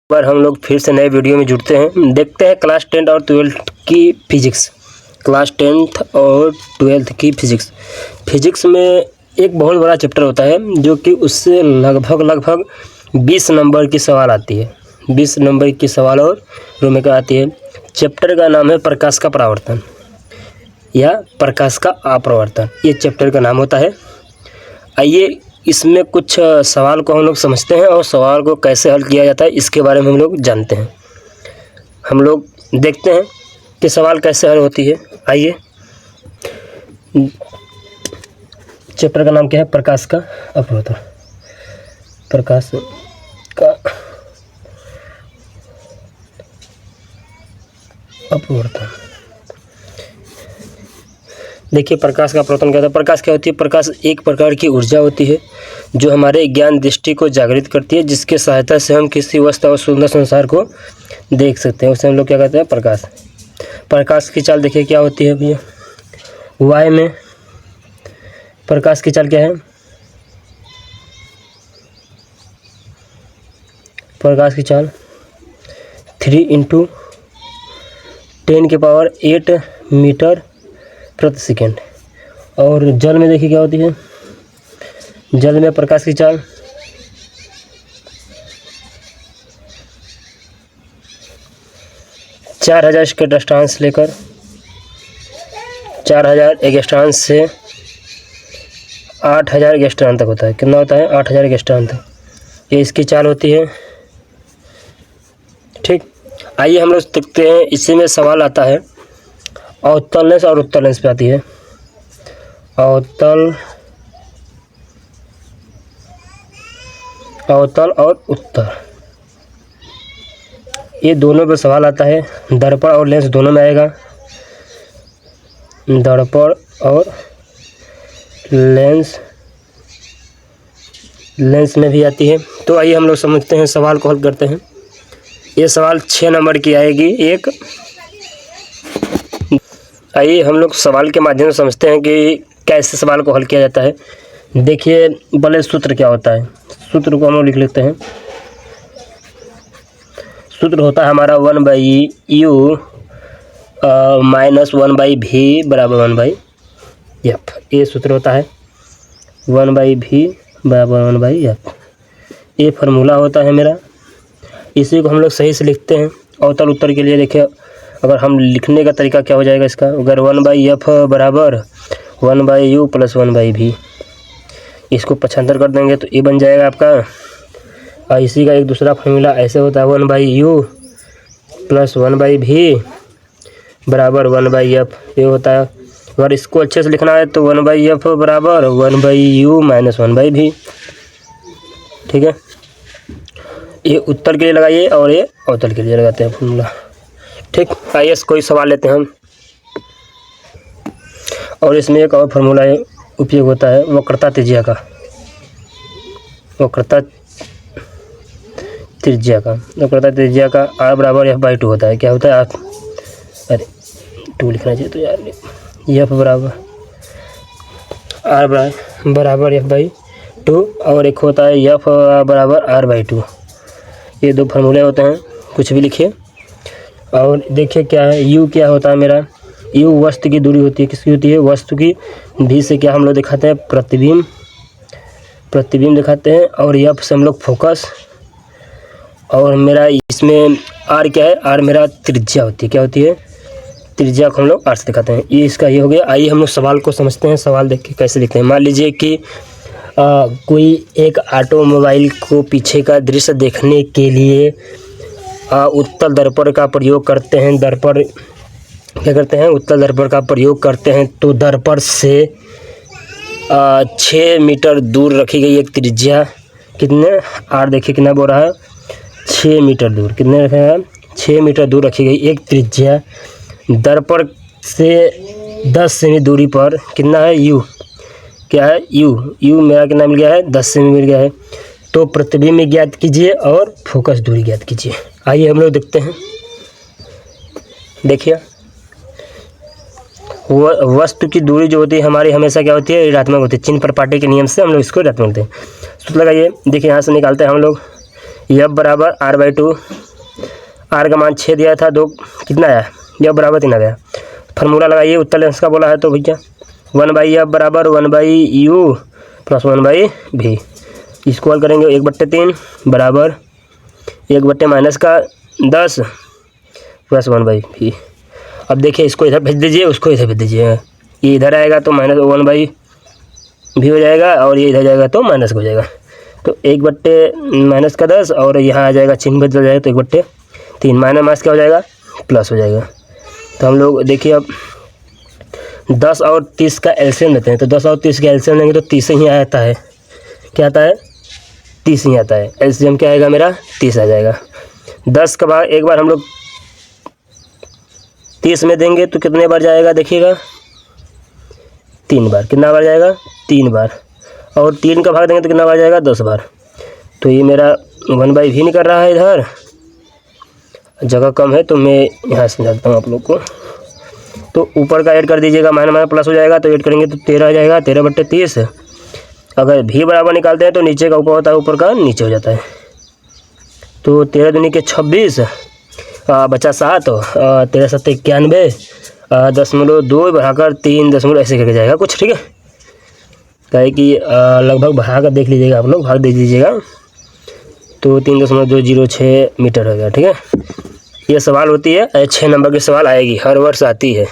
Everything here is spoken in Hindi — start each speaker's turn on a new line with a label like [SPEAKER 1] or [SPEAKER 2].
[SPEAKER 1] बार हम लोग फिर से नए वीडियो में जुड़ते हैं। देखते हैं क्लास 10 और 12 की फिजिक्स। क्लास 10 और 12 की फिजिक्स में एक बहुत बड़ा चैप्टर होता है जो कि उससे लगभग 20 नंबर की सवाल आती है। 20 नंबर की सवाल और रूम का आती है। चैप्टर का नाम है प्रकाश का परावर्तन या प्रकाश का अपरावर्तन, ये चैप्टर का नाम होता है। आइए इसमें कुछ सवाल को हम लोग समझते हैं और सवाल को कैसे हल किया जाता है इसके बारे में हम लोग जानते हैं। हम लोग देखते हैं कि सवाल कैसे हल होती है। आइए, चैप्टर का नाम क्या है? प्रकाश का अपरावर्तन। प्रकाश का अपरावर्तन। देखिए, प्रकाश का अपरावर्तन क्या होता है? प्रकाश क्या होती है? प्रकाश एक प्रकार की ऊर्जा होती है जो हमारे ज्ञान दृष्टि को जागृत करती है, जिसके सहायता से हम किसी वस्तु और सुंदर संसार को देख सकते हैं। उसे हम लोग क्या कहते हैं? प्रकाश। प्रकाश की चाल देखिए क्या होती है भैया। वाई में प्रकाश की चाल क्या है? प्रकाश की चाल 3 × 10⁸ मीटर प्रति सेकेंड। और जल में देखिए क्या होती है? जल में प्रकाश की चाल 4000 के डिस्टेंस लेकर 4000 डिस्टेंस से 8000 डिस्टेंस तक होता है। कितना होता है? 8000 डिस्टेंस तक, ये इसकी चाल होती है। ठीक, आइए हम लोग देखते हैं। इसी में सवाल आता है अवतल लेंस और उत्तल लेंस पे आती है। अवतल और उत्तल, ये दोनों पे सवाल आता है। दर्पण और लेंस दोनों में आएगा। दर्पण और लेंस में भी आती है। तो आइए हम लोग समझते हैं, सवाल को हल करते हैं। ये सवाल 6 नंबर की आएगी एक। आइए हम लोग सवाल के माध्यम से समझते हैं कि कैसे सवाल को हल किया जाता है। देखिए, पहले सूत्र क्या होता है? सूत्र को हम लोग लिख लेते हैं। सूत्र होता है हमारा 1/u - 1/v बराबर 1/f। ये सूत्र होता है 1/v बराबर 1/f। ये फार्मूला होता है मेरा। इसी को हम लोग सही से लिखते हैं। अवतल उत्तर के लिए देखिए, अगर हम लिखने का तरीका क्या हो जाएगा इसका, अगर 1/f बराबर 1/u + 1/v, इसको 75 कर देंगे तो ये बन जाएगा आपका। और इसी का एक दूसरा फार्मूला ऐसे होता है 1/u + 1/v बराबर 1/f। ये होता है। अगर इसको अच्छे से लिखना है तो 1/f बराबर 1/u - 1/v। ठीक है, ये उत्तर के लिए लगाइए और ये अवतल के लिए लगाते हैं फार्मूला। ठीक, आइए कोई सवाल लेते हैं हम। और इसमें एक और फार्मूला उपयोग होता है वक्रता त्रिज्या का। वक्रता त्रिज्या का r बराबर f/2 होता है। क्या होता है? अरे 2 लिखना चाहिए तो यार। f बराबर r बराबर f/2 और एक होता है f बराबर r/2। ये दो फार्मूले होते हैं, कुछ भी लिखिए। और देखिए क्या है, u क्या होता है मेरा? u वस्तु की दूरी होती है। किसकी होती है? वस्तु की। v से क्या हम लोग दिखाते हैं? प्रतिबिंब दिखाते हैं। और f से हम लोग फोकस। और मेरा इसमें r क्या है? r मेरा त्रिज्या होती है। क्या होती है? त्रिज्या को हम लोग r से दिखाते हैं। ये इसका ये हो गया। आइए हम लोग सवाल को समझते हैं। सवाल देख के कैसे लिखते हैं। मान लीजिए कि कोई एक ऑटोमोबाइल को पीछे का दृश्य देखने के लिए उत्तल दर्पण का प्रयोग करते हैं। दर्पण क्या करते हैं? उत्तल दर्पण का प्रयोग करते हैं। तो दर्पण से 6 मीटर दूर रखी गई एक त्रिज्या, कितने r देखिए कितना बोल रहा है? 6 मीटर दूर। कितने रखे हैं? 6 मीटर दूर रखी गई एक त्रिज्या दर्पण से 10 सेमी दूरी पर कितना है? u क्या है? u मेरा कितना मिल गया है? 10 सेमी मिल गया है। तो प्रतिबिंब ज्ञात कीजिए और फोकस दूरी ज्ञात कीजिए। आइए हम लोग देखते हैं। देखिए, वस्तु की दूरी जो होती है हमारी हमेशा क्या होती है? ऋणात्मक होती है। चिन्ह प्रपाटी के नियम से हम लोग इसको ऋणात्मक देते हैं। सूत्र लगाइए। देखिए, यहाँ से निकालते हैं हम लोग यफ बराबर r/2, r का मान 6 दिया था, 2 कितना आया, यफ बराबर 3 आ गया। फार्मूला लगाइए, उत्तर लेंस का बोला है तो भैया 1/f बराबर 1/u प्लस 1/v। इसको हल करेंगे 1/3 बराबर 1 माइनस का 10 प्लस 1/v। अब देखिए इसको इधर भेज दीजिए, उसको इधर भेज दीजिए, ये इधर आएगा तो माइनस 1/v हो जाएगा और ये इधर जाएगा तो माइनस हो जाएगा। तो 1 माइनस का 10 और यहाँ आ जाएगा चिन्ह बदल जाएगा तो 1/3 माइनस माइनस क्या हो जाएगा, प्लस हो जाएगा। तो हम लोग देखिए अब 10 और 30 का एलसीएम लेते हैं, तो 10 और 30 का एलसीएम लेंगे तो 30 ही आता है, क्या आता है, 30 ही आता है। एलसीएम क्या आएगा मेरा, 30 आ जाएगा। 10 का भाग एक बार हम लोग 30 में देंगे तो कितने बार जाएगा देखिएगा, 3 बार। कितना बार जाएगा, 3 बार। और 3 का भाग देंगे तो कितना बार जाएगा, 10 बार। तो ये मेरा 1/v निकल रहा है, इधर जगह कम है तो मैं यहाँ समझाता हूँ आप लोग को। तो ऊपर का ऐड कर दीजिएगा, माइनस माइनस प्लस हो जाएगा, तो ऐड करेंगे तो 13 आ जाएगा, 13/30। अगर भी बराबर निकालते हैं तो नीचे का ऊपर होता है, ऊपर का नीचे हो जाता है। तो 13 दूनी के 26 बचा 7, 13 7 91 .2 बढ़ाकर 3 दशमलव ऐसे करके जाएगा कुछ, ठीक है। क्या है कि लगभग बढ़ा कर देख लीजिएगा, आप लोग भाग दे दीजिएगा तो 3.206 मीटर हो गया, ठीक है। ये सवाल होती है 6 नंबर की सवाल आएगी, हर वर्ष आती है।